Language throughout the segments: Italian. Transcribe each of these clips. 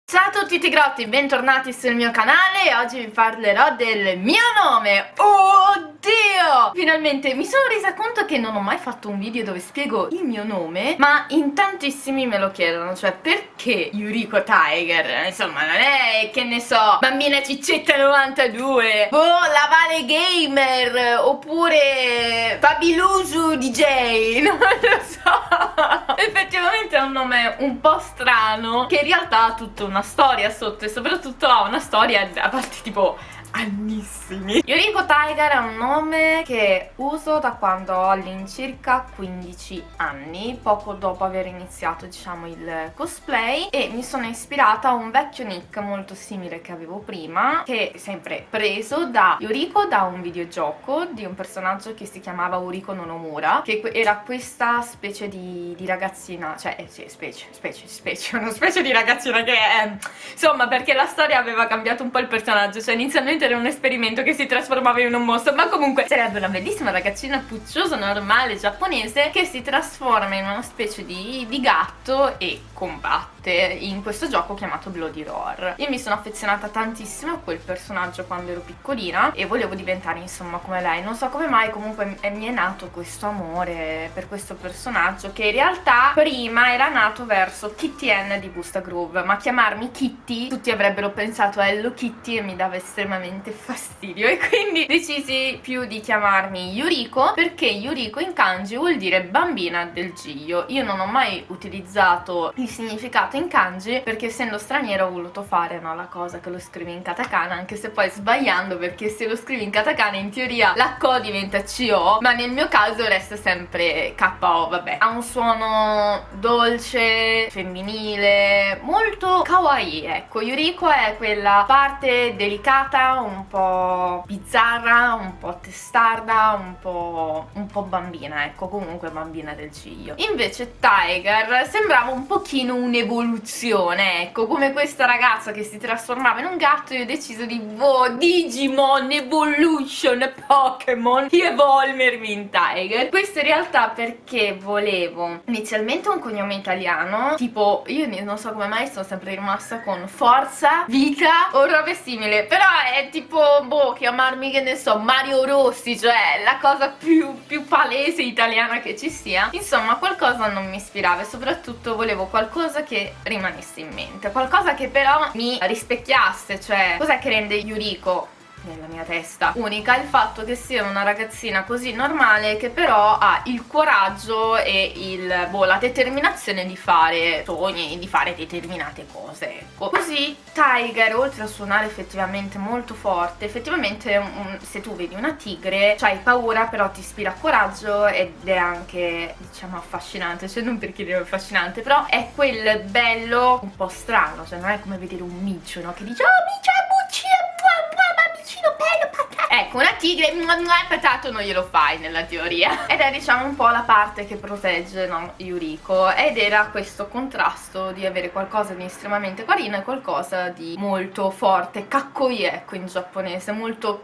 Ciao a tutti tigrotti, bentornati sul mio canale e oggi vi parlerò del mio nome. Oddio! Finalmente mi sono resa conto che non ho mai fatto un video dove spiego il mio nome, ma in tantissimi me lo chiedono, cioè perché Yuriko Tiger? Insomma, non è, che ne so, Bambina Ciccetta 92, boh, la Vale Gamer, oppure Fabilusu DJ, non lo so. Effettivamente è un nome un po' strano, che in realtà ha tutta una storia sotto e soprattutto ha una storia a parte tipo annissimi. Yuriko Tiger è un nome che uso da quando ho all'incirca 15 anni, poco dopo aver iniziato diciamo il cosplay, e mi sono ispirata a un vecchio nick molto simile che avevo prima, che è sempre preso da Yuriko, da un videogioco di un personaggio che si chiamava Uriko no Nomura, che era questa specie di ragazzina, cioè sì, una specie di ragazzina che è, insomma, perché la storia aveva cambiato un po' il personaggio, cioè inizialmente era un esperimento che si trasformava in un mostro, ma comunque sarebbe una bellissima ragazzina pucciosa normale giapponese che si trasforma in una specie di gatto e combatte in questo gioco chiamato Bloody Roar. Io mi sono affezionata tantissimo a quel personaggio quando ero piccolina e volevo diventare insomma come lei, non so come mai, comunque mi è nato questo amore per questo personaggio che in realtà prima era nato verso Kitty N di Busta Groove, ma chiamarmi Kitty tutti avrebbero pensato a Hello Kitty e mi dava estremamente fastidio, e quindi decisi più di chiamarmi Yuriko, perché Yuriko in kanji vuol dire bambina del Giglio. Io non ho mai utilizzato il significato in kanji perché essendo straniera ho voluto fare la cosa che lo scrivi in katakana, anche se poi sbagliando, perché se lo scrivi in katakana in teoria la ko diventa CO, ma nel mio caso resta sempre KO. Vabbè, ha un suono dolce, femminile, molto kawaii, ecco. Yuriko è quella parte delicata, un po' bizzarra, un po' testarda, un po' bambina, ecco, comunque bambina del Giglio. Invece Tiger sembrava un pochino un'evoluzione, ecco, come questa ragazza che si trasformava in un gatto. Io ho deciso di Digimon Evolution Pokémon di evolvermi in Tiger. Questo in realtà perché volevo inizialmente un cognome italiano, tipo io non so come mai sono sempre rimasta con Forza, Vita o robe simili, però è tipo, boh, chiamarmi, che ne so, Mario Rossi, cioè la cosa più palese italiana che ci sia. Insomma, qualcosa non mi ispirava e soprattutto volevo qualcosa che rimanesse in mente, qualcosa che però mi rispecchiasse, cioè cos'è che rende Yuriko nella mia testa unica? Il fatto che sia una ragazzina così normale che però ha il coraggio e la determinazione di fare sogni, di fare determinate cose, ecco. Così Tiger, oltre a suonare effettivamente molto forte, effettivamente se tu vedi una tigre c'hai paura però ti ispira coraggio ed è anche diciamo affascinante, cioè non perché è affascinante, però è quel bello un po' strano, cioè non è come vedere un micio, no? Che dice oh micio è bucino, bello patato. Ecco, una tigre patato non glielo fai nella teoria. Ed è diciamo un po' la parte che protegge, no, Yuriko, ed era questo contrasto di avere qualcosa di estremamente carino e qualcosa di molto forte, kakkoi, ecco, in giapponese, molto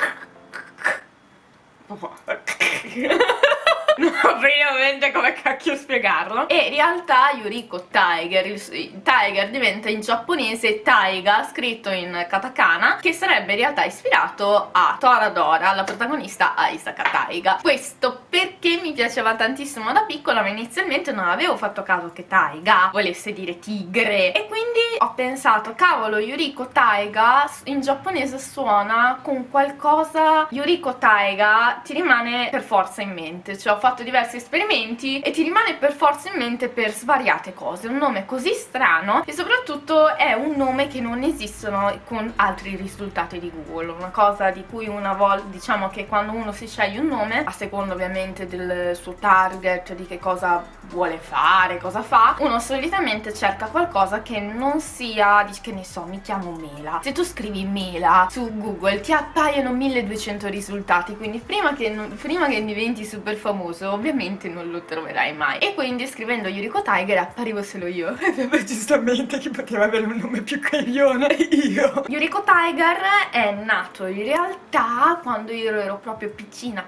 non ho veramente come cacchio spiegarlo. E in realtà Yuriko Tiger, il Tiger diventa in giapponese Taiga, scritto in katakana, che sarebbe in realtà ispirato a Toradora, la protagonista Aisaka Taiga. Questo perché mi piaceva tantissimo da piccola, ma inizialmente non avevo fatto caso che Taiga volesse dire tigre, e quindi ho pensato, cavolo, Yuriko Taiga in giapponese suona con qualcosa, Yuriko Taiga ti rimane per forza in mente, cioè ho fatto diversi esperimenti e ti rimane per forza in mente per svariate cose. Un nome così strano e soprattutto è un nome che non esistono con altri risultati di Google, una cosa di cui una volta, diciamo che quando uno si sceglie un nome, a seconda ovviamente del suo target, di che cosa vuole fare, cosa fa, uno solitamente cerca qualcosa che non sia, che ne so, mi chiamo Mela. Se tu scrivi Mela su Google ti appaiono 1200 risultati, quindi prima che diventi super famoso ovviamente non lo troverai mai. E quindi scrivendo Yuriko Tiger apparivo solo io. E giustamente chi poteva avere un nome più coglione? Io. Yuriko Tiger è nato in realtà quando io ero proprio piccina,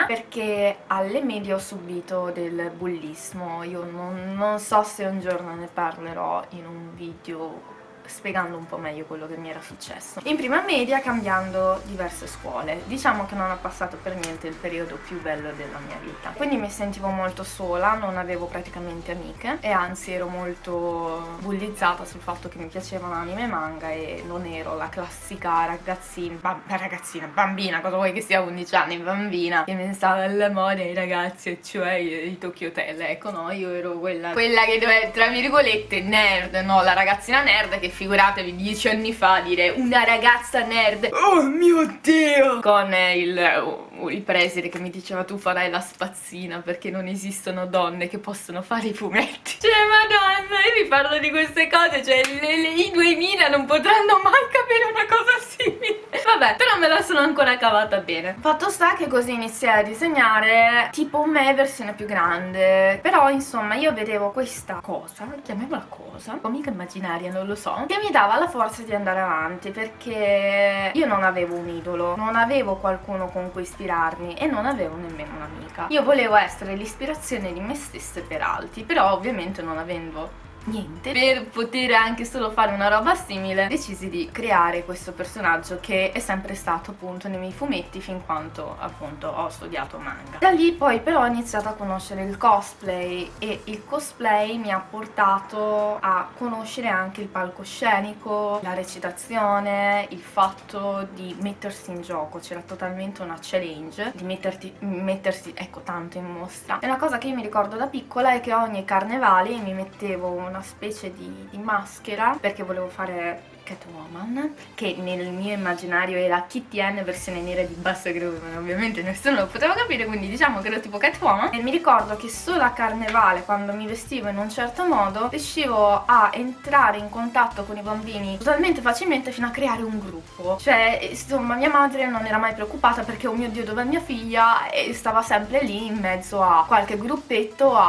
perché alle medie ho subito del bullismo. Io non so se un giorno ne parlerò in un video spiegando un po' meglio quello che mi era successo. In prima media, cambiando diverse scuole, diciamo che non ho passato per niente il periodo più bello della mia vita, quindi mi sentivo molto sola, non avevo praticamente amiche e anzi ero molto bullizzata sul fatto che mi piacevano anime e manga e non ero la classica ragazzina, bambina, cosa vuoi che sia, 11 anni, bambina, che pensava all'amore ai ragazzi, e cioè i Tokyo Hotel. Ecco, no, io ero quella che doveva, tra virgolette, nerd, no, la ragazzina nerd, che figuratevi 10 anni fa dire una ragazza nerd, oh mio Dio, con il preside che mi diceva tu farai la spazzina perché non esistono donne che possono fare i fumetti. Cioè, madonna, io vi parlo di queste cose, cioè i 2000 non potranno mai capire una cosa simile. Vabbè, però me la sono ancora cavata bene. Fatto sta che così iniziai a disegnare tipo me versione più grande. Però insomma io vedevo questa cosa, chiamiamola cosa, comica immaginaria, non lo so, che mi dava la forza di andare avanti, perché io non avevo un idolo, non avevo qualcuno con cui ispirarmi e non avevo nemmeno un'amica. Io volevo essere l'ispirazione di me stessa per altri, però ovviamente non avendo niente per poter anche solo fare una roba simile, decisi di creare questo personaggio che è sempre stato appunto nei miei fumetti fin quanto appunto ho studiato manga. Da lì poi però ho iniziato a conoscere il cosplay e il cosplay mi ha portato a conoscere anche il palcoscenico, la recitazione, il fatto di mettersi in gioco. C'era totalmente una challenge di mettersi ecco tanto in mostra. E una cosa che io mi ricordo da piccola è che ogni carnevale mi mettevo una specie di maschera perché volevo fare Catwoman, che nel mio immaginario era Kitty Ann versione nera di Bassa Groove, ma ovviamente nessuno lo poteva capire, quindi diciamo che ero tipo Catwoman. E mi ricordo che solo a carnevale, quando mi vestivo in un certo modo, riuscivo a entrare in contatto con i bambini totalmente facilmente fino a creare un gruppo. Cioè, insomma, mia madre non era mai preoccupata perché, oh mio Dio, dov'è mia figlia? E stava sempre lì in mezzo a qualche gruppetto,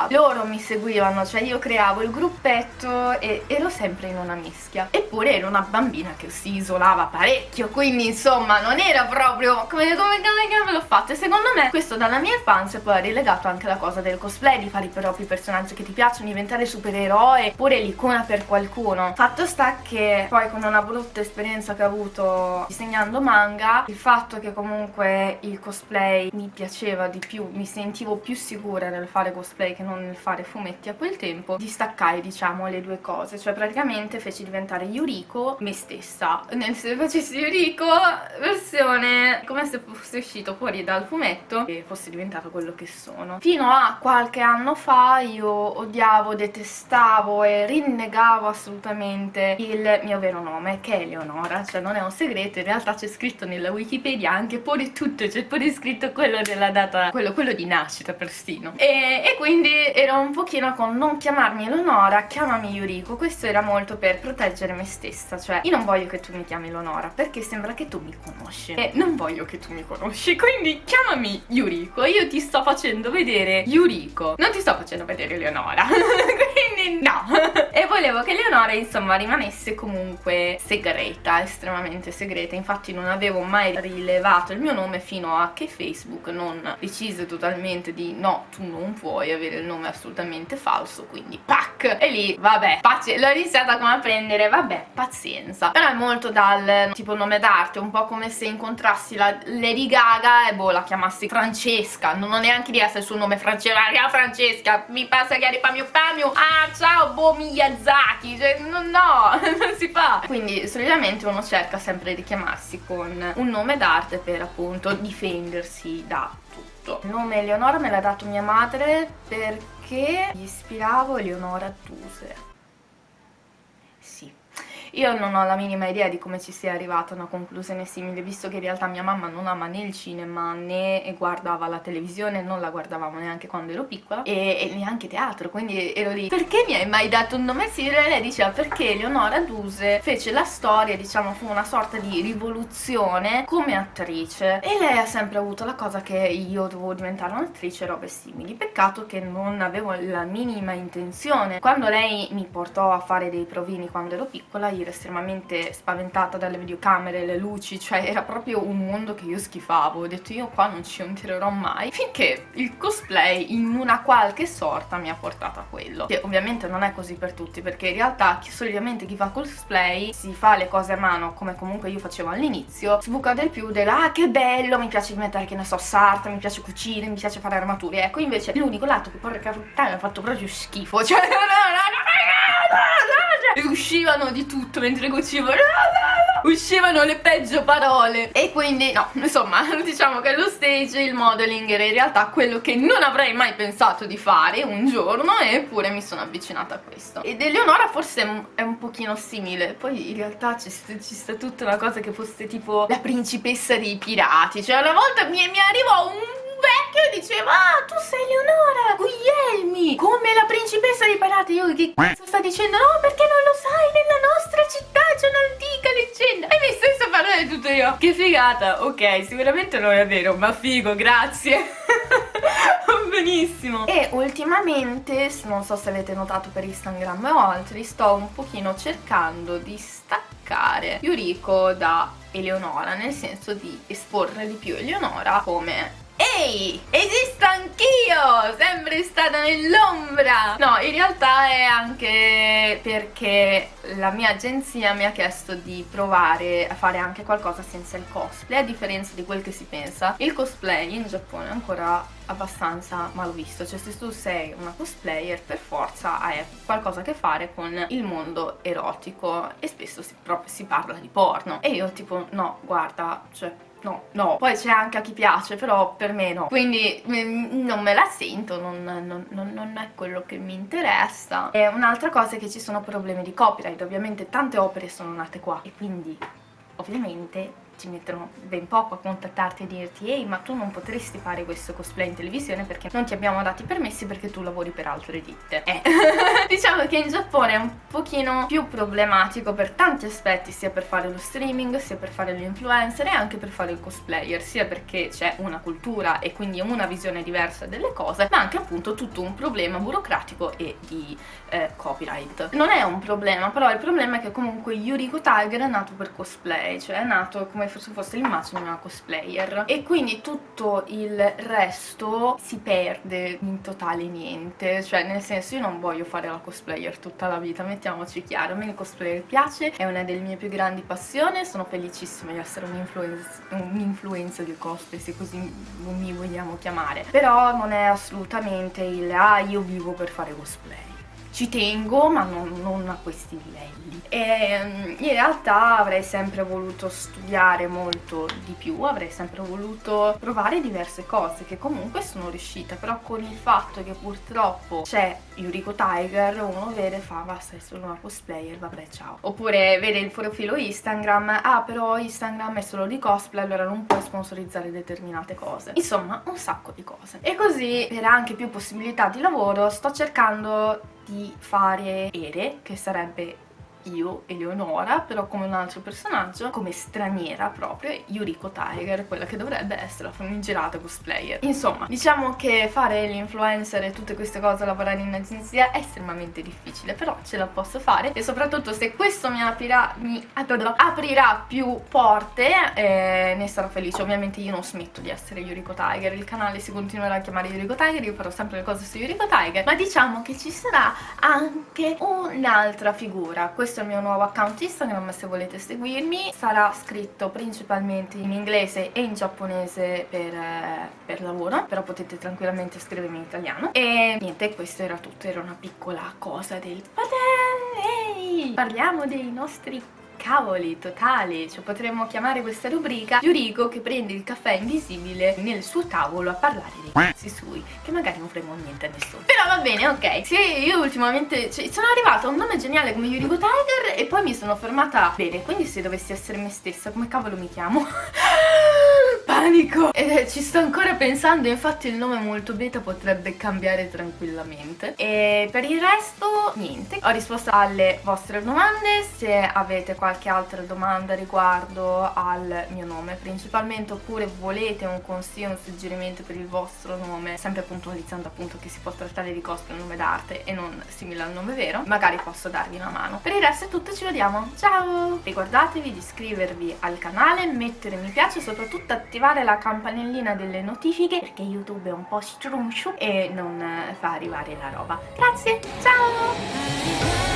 loro mi seguivano, cioè io creavo il gruppetto e ero sempre in una mischia. Eppure ero una bambina che si isolava parecchio, quindi insomma non era proprio come l'ho fatto. E secondo me questo dalla mia infanzia poi ha rilegato anche la cosa del cosplay, di fare i propri personaggi che ti piacciono, diventare supereroe oppure l'icona per qualcuno. Fatto sta che poi con una brutta esperienza che ho avuto disegnando manga, il fatto che comunque il cosplay mi piaceva di più, mi sentivo più sicura nel fare cosplay che non nel fare fumetti a quel tempo, distaccai diciamo le due cose, cioè praticamente feci diventare Yuriko me stessa, nel senso facessi Yuriko versione come se fosse uscito fuori dal fumetto e fosse diventato quello che sono. Fino a qualche anno fa io odiavo, detestavo e rinnegavo assolutamente il mio vero nome, che è Eleonora, cioè non è un segreto, in realtà c'è scritto nella Wikipedia anche pure tutto, c'è pure scritto quello della data, quello di nascita persino, e quindi ero un pochino con non chiamarmi Eleonora, chiamami Yuriko. Questo era molto per proteggere me stessa, cioè io non voglio che tu mi chiami Eleonora perché sembra che tu mi conosci e non voglio che tu mi conosci, quindi chiamami Yuriko, io ti sto facendo vedere Yuriko, non ti sto facendo vedere Eleonora quindi no. E volevo che Eleonora insomma rimanesse comunque segreta, estremamente segreta, infatti non avevo mai rilevato il mio nome fino a che Facebook non decise totalmente di no, tu non puoi avere il nome assolutamente falso, quindi pac, e lì vabbè, l'ho iniziata come a prendere, vabbè, pazienza. Però è molto dal tipo nome d'arte, un po' come se incontrassi la Lady Gaga e boh, la chiamassi Francesca, non ho neanche idea se il suo nome è Francesca, mi passa che arriva mio Pamiu, ah ciao boh Miyazaki, cioè no, non si fa. Quindi solitamente uno cerca sempre di chiamarsi con un nome d'arte per appunto difendersi da tutto. Il nome Eleonora me l'ha dato mia madre perché gli ispiravo Eleonora Duse. Sì. Io non ho la minima idea di come ci sia arrivata a una conclusione simile, visto che in realtà mia mamma non ama né il cinema né guardava la televisione, non la guardavamo neanche quando ero piccola e neanche teatro, quindi ero lì, perché mi hai mai dato un nome simile? E lei diceva perché Eleonora Duse fece la storia, diciamo fu una sorta di rivoluzione come attrice e lei ha sempre avuto la cosa che io dovevo diventare un'attrice e robe simili. Peccato che non avevo la minima intenzione. Quando lei mi portò a fare dei provini quando ero piccola morire, estremamente spaventata dalle videocamere, le luci, cioè era proprio un mondo che io schifavo. Ho detto io qua non ci entrerò mai, finché il cosplay in una qualche sorta mi ha portato a quello, che ovviamente non è così per tutti, perché in realtà solitamente chi fa cosplay si fa le cose a mano come comunque io facevo all'inizio, sbuca del più ah che bello, mi piace mettere, che ne so, sarta, mi piace cucire, mi piace fare armature. Ecco, invece l'unico lato che porca puttana mi ha fatto proprio schifo, cioè uscivano di tutto mentre cucivo, uscivano le peggio parole, e quindi no, insomma, diciamo che lo stage, il modeling era in realtà quello che non avrei mai pensato di fare un giorno, eppure mi sono avvicinata a questo. Ed Eleonora forse è un pochino simile, poi in realtà ci sta tutta una cosa che fosse tipo la principessa dei pirati, cioè una volta mi arrivò un vecchio e diceva ah, tu sei Eleonora Guglielmi, come la principessa dei pirati. Io che cazzo sta dicendo? No, perché non lo sai, nella nostra città c'è un'antica leggenda. E mi stesso parlando di tutto io. Che figata. Ok, sicuramente non è vero, ma figo, grazie. Benissimo. E ultimamente, non so se avete notato per Instagram o altri, sto un pochino cercando di staccare Yuriko da Eleonora, nel senso di esporre di più Eleonora come ehi, esisto anch'io, sempre stata nell'ombra. No, in realtà è anche perché la mia agenzia mi ha chiesto di provare a fare anche qualcosa senza il cosplay. A differenza di quel che si pensa, il cosplay in Giappone è ancora abbastanza mal visto, cioè se tu sei una cosplayer per forza hai qualcosa a che fare con il mondo erotico, e spesso proprio si parla di porno, e io tipo no, guarda, cioè no, poi c'è anche a chi piace, però per me no, quindi non me la sento, non è quello che mi interessa. E un'altra cosa è che ci sono problemi di copyright, ovviamente tante opere sono nate qua, e quindi ovviamente ci mettono ben poco a contattarti e dirti ehi, ma tu non potresti fare questo cosplay in televisione perché non ti abbiamo dati permessi perché tu lavori per altre ditte. Diciamo che in Giappone è un pochino più problematico per tanti aspetti, sia per fare lo streaming, sia per fare l'influencer e anche per fare il cosplayer, sia perché c'è una cultura e quindi una visione diversa delle cose, ma anche appunto tutto un problema burocratico e di copyright. Non è un problema, però il problema è che comunque Yuriko Tiger è nato per cosplay, cioè è nato come se fosse l'immagine di una cosplayer, e quindi tutto il resto si perde in totale niente. Cioè nel senso, io non voglio fare la cosplayer tutta la vita, mettiamoci chiaro, a me il cosplayer piace, è una delle mie più grandi passioni, sono felicissima di essere un'influencer del cosplay, se così mi vogliamo chiamare, però non è assolutamente il io vivo per fare cosplay. Ci tengo, ma non a questi livelli. E in realtà avrei sempre voluto studiare molto di più, avrei sempre voluto provare diverse cose, che comunque sono riuscita, però con il fatto che purtroppo c'è Yuriko Tiger, uno vede e fa va, sei solo una cosplayer, vabbè ciao. Oppure vede il profilo Instagram, ah però Instagram è solo di cosplay, allora non puoi sponsorizzare determinate cose. Insomma, un sacco di cose. E così, per anche più possibilità di lavoro, sto cercando di fare Ere, che sarebbe io, Eleonora, però come un altro personaggio, come straniera proprio, Yuriko Tiger, quella che dovrebbe essere la famigerata cosplayer. Insomma, diciamo che fare l'influencer e tutte queste cose, lavorare in agenzia, è estremamente difficile, però ce la posso fare, e soprattutto se questo mi aprirà più porte, ne sarò felice. Ovviamente io non smetto di essere Yuriko Tiger, il canale si continuerà a chiamare Yuriko Tiger, io farò sempre le cose su Yuriko Tiger, ma diciamo che ci sarà anche un'altra figura. Questo è il mio nuovo account Instagram, se volete seguirmi. Sarà scritto principalmente in inglese e in giapponese per lavoro, però potete tranquillamente scrivermi in italiano. E niente, questo era tutto, era una piccola cosa del padre. Parliamo dei nostri cavoli totali, cioè potremmo chiamare questa rubrica Yuriko che prende il caffè invisibile nel suo tavolo a parlare dei cazzi sui, che magari non fremo niente a nessuno. Però va bene, ok. Sì, io ultimamente sono arrivata a un nome geniale come Yuriko Tiger e poi mi sono fermata bene, quindi se dovessi essere me stessa, come cavolo mi chiamo? panico! E ci sto ancora pensando, infatti il nome molto beta potrebbe cambiare tranquillamente. E per il resto, niente. Ho risposto alle vostre domande, se avete qualche altra domanda riguardo al mio nome principalmente, oppure volete un consiglio, un suggerimento per il vostro nome, sempre puntualizzando appunto che si può trattare di cosplay, un nome d'arte e non simile al nome vero, magari posso darvi una mano. Per il resto è tutto, ci vediamo, ciao! Ricordatevi di iscrivervi al canale, mettere mi piace e soprattutto attivare la campanellina delle notifiche, perché YouTube è un po' struncio e non fa arrivare la roba. Grazie, ciao!